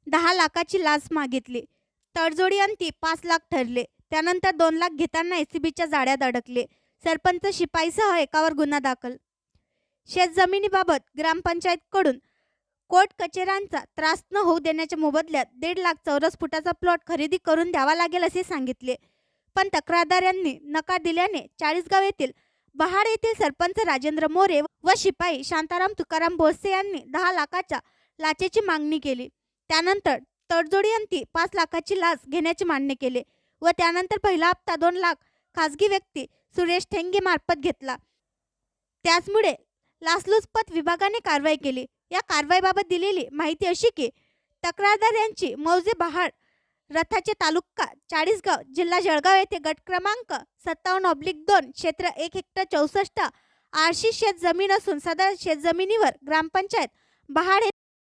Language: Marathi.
10 लाखाची लाच मागितली. तडजोडी अंती 5 लाख ठरले. त्यानंतर 2 लाख घेताना एसीबीच्या जाळ्यात अडकले. सरपंच शिपाईसह एकावर गुन्हा दाखल. शेतजमिनीबाबत ग्रामपंचायतकडून कोर्ट कचेऱ्यांचा त्रास न होऊ देण्याच्या मोबदल्यात 1.5 लाख चौरस फुटाचा प्लॉट खरेदी करून द्यावा लागेल असे सांगितले. पण तक्रारदारांनी नकार दिल्याने चाळीसगाव येथील बहाड येथील सरपंच राजेंद्र मोरे व शिपाई शांताराम तुकाराम बोरसे यांनी 10 लाखाच्या लाचेची मागणी केली. त्यानंतर तडजोडी अंती 5 लाखाची लाच घेण्याचे मान्य केले व त्यानंतर पहिला हप्ता 2 लाख खासगी व्यक्ती सुरेश ठेंगे मार्फत घेतला. त्याचमुळे लाचलुचपत विभागाने कारवाई केली. या कारवाईबाबत दिलेली माहिती अशी की तक्रारदार यांची मौजे बहाड रथाचे तालुका चाळीसगाव जिल्हा जळगाव येथे गट क्रमांक 57/2 क्षेत्र 1 हेक्टर 64 आरशी शेत जमीन असून सदर शेतजमिनीवर ग्रामपंचायत बहाड